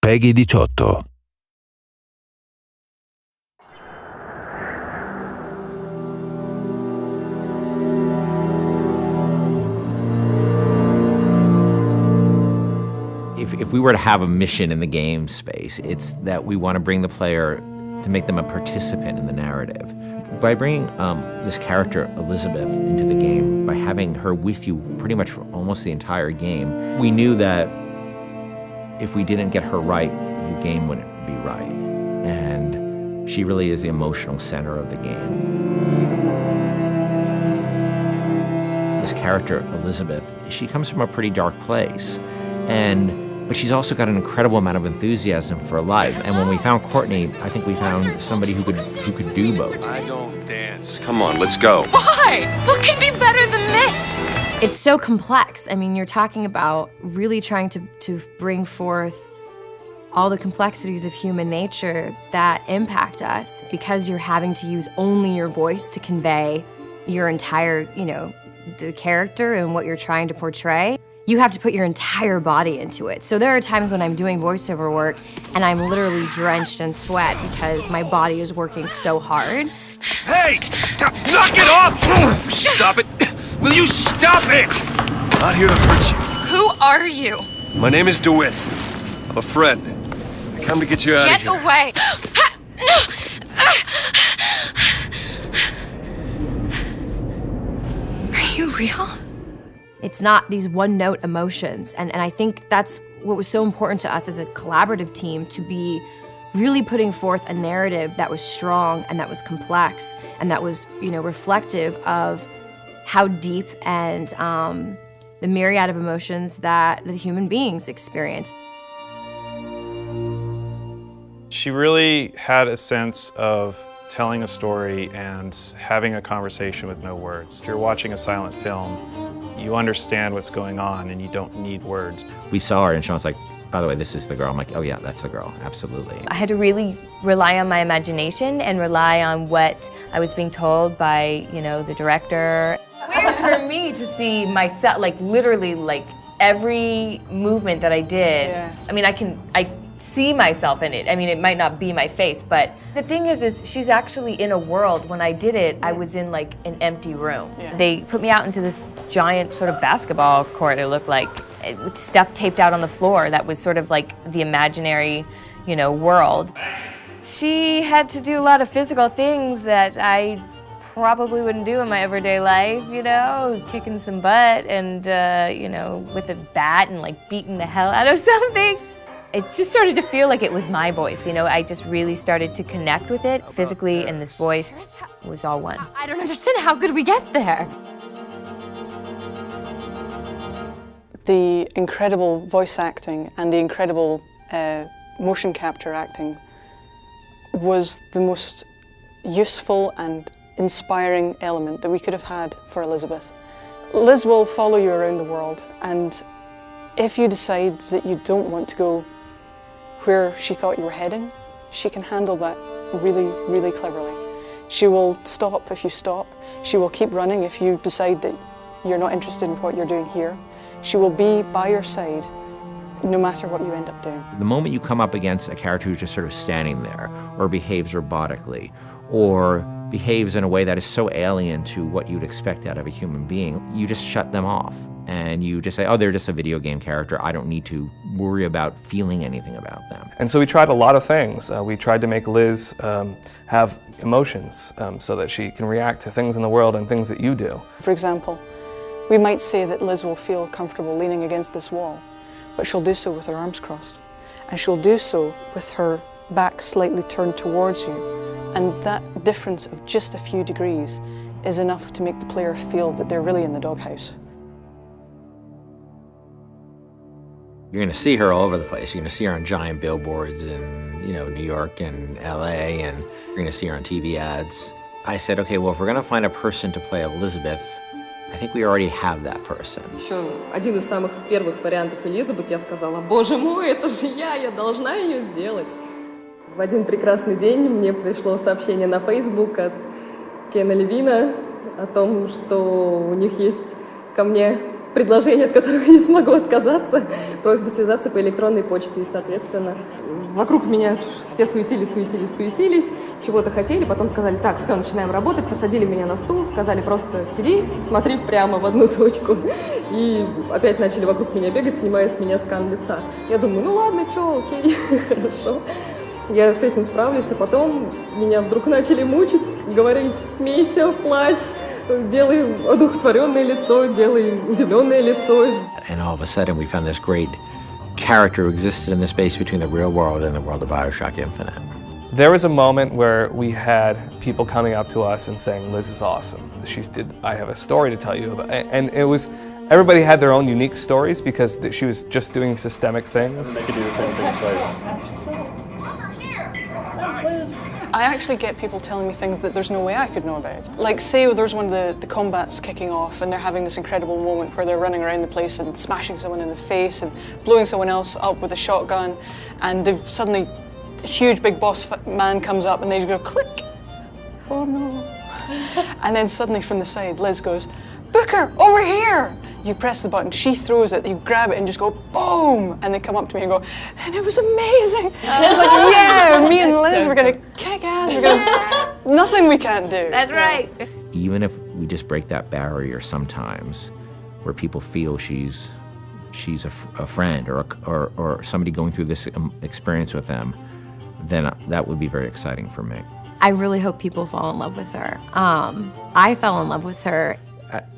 PEGI 18. If we were to have a mission in the game space, it's that we want to bring the player to make them a participant in the narrative. By bringing this character, Elizabeth, into the game, by having her with you pretty much for almost the entire game, we knew that if we didn't get her right, the game wouldn't be right. And she really is the emotional center of the game. This character, Elizabeth, she comes from a pretty dark place. But she's also got an incredible amount of enthusiasm for life. And when we found Courtney, I think we found somebody who could do both. I don't dance. Come on, let's go. Why? What could be better than this? It's so complex. I mean, you're talking about really trying to bring forth all the complexities of human nature that impact us because you're having to use only your voice to convey your entire, the character and what you're trying to portray. You have to put your entire body into it. So there are times when I'm doing voiceover work and I'm literally drenched in sweat because my body is working so hard. Hey! Knock it off! Stop it! Will you stop it? I'm not here to hurt you. Who are you? My name is DeWitt. I'm a friend. I come to get you out of here. Get away! Are you real? It's not these one-note emotions, and I think that's what was so important to us as a collaborative team, to be really putting forth a narrative that was strong and that was complex and that was, reflective of how deep and the myriad of emotions that the human beings experience. She really had a sense of telling a story and having a conversation with no words. If you're watching a silent film, you understand what's going on and you don't need words. We saw her and Sean's like, by the way, this is the girl. I'm like, oh yeah, that's the girl, absolutely. I had to really rely on my imagination and rely on what I was being told by, the director. Weird for me to see myself, literally, every movement that I did. Yeah. I mean, I see myself in it. I mean, it might not be my face, but the thing is she's actually in a world. When I did it, I was in an empty room. Yeah. They put me out into this giant sort of basketball court, it looked like, with stuff taped out on the floor that was sort of like the imaginary, world. She had to do a lot of physical things that I probably wouldn't do in my everyday life, kicking some butt and, with a bat and beating the hell out of something. It just started to feel like it was my voice, I just really started to connect with it physically, and this voice was all one. I don't understand, how could we get there? The incredible voice acting and the incredible motion capture acting was the most useful and inspiring element that we could have had for Elizabeth. Liz will follow you around the world, and if you decide that you don't want to go where she thought you were heading, she can handle that really, really cleverly. She will stop if you stop. She will keep running if you decide that you're not interested in what you're doing here. She will be by your side no matter what you end up doing. The moment you come up against a character who's just sort of standing there, or behaves robotically, or behaves in a way that is so alien to what you'd expect out of a human being, you just shut them off. And you just say, oh, they're just a video game character. I don't need to worry about feeling anything about them. And so we tried a lot of things. We tried to make Liz have emotions so that she can react to things in the world and things that you do. For example, we might say that Liz will feel comfortable leaning against this wall, but she'll do so with her arms crossed. And she'll do so with her back slightly turned towards you. And that difference of just a few degrees is enough to make the player feel that they're really in the doghouse. You're going to see her all over the place. You're going to see her on giant billboards in, New York and LA, and you're going to see her on TV ads. I said, okay, well, if we're going to find a person to play Elizabeth, I think we already have that person. Еще один из самых первых вариантов Элизабет, я сказала, боже мой, это же я должна ее сделать. В один прекрасный день мне пришло сообщение на Facebook от Кена Левина о том, что у них есть ко мне предложение, от которого я не смогу отказаться, просьба связаться по электронной почте. И, соответственно, вокруг меня все суетились, чего-то хотели, потом сказали, так, все, начинаем работать, посадили меня на стул, сказали, просто сиди, смотри прямо в одну точку. И опять начали вокруг меня бегать, снимая с меня скан лица. Я думаю, ну ладно, что, окей, хорошо. Я с этим справлюсь, а потом меня вдруг начали мучить, говорить, смейся, плачь, делай одухотворенное лицо, делай удивленное лицо. And all of a sudden we found this great character who existed in the space between the real world and the world of BioShock Infinite. There was a moment where we had people coming up to us and saying, Liz is awesome. I have a story to tell you about. And it was, everybody had their own unique stories because she was just doing systemic things. They could do the same thing twice. I actually get people telling me things that there's no way I could know about. Like, say there's one of the combats kicking off and they're having this incredible moment where they're running around the place and smashing someone in the face and blowing someone else up with a shotgun, and they've suddenly, a huge big boss man comes up and they just go click. Oh no. And then suddenly from the side, Liz goes, Booker, over here! You press the button, she throws it, you grab it and just go boom! And they come up to me and go, and it was amazing! And I was like, yeah, me and Liz, we're gonna kick ass, we're gonna, nothing we can't do. That's right. Even if we just break that barrier sometimes, where people feel she's a friend or somebody going through this experience with them, then that would be very exciting for me. I really hope people fall in love with her. I fell in love with her.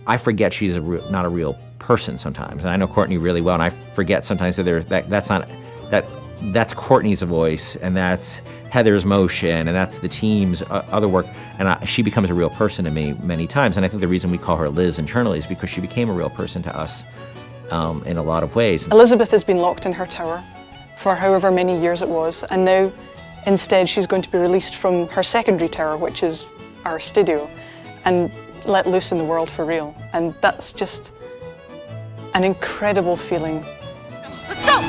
I forget she's not a real person sometimes, and I know Courtney really well, and I forget sometimes that that's Courtney's voice, and that's Heather's motion, and that's the team's other work, and she becomes a real person to me many times, and I think the reason we call her Liz internally is because she became a real person to us in a lot of ways. Elizabeth has been locked in her tower for however many years it was, and now instead she's going to be released from her secondary tower, which is our studio, and let loose in the world for real. And that's just an incredible feeling. Let's go!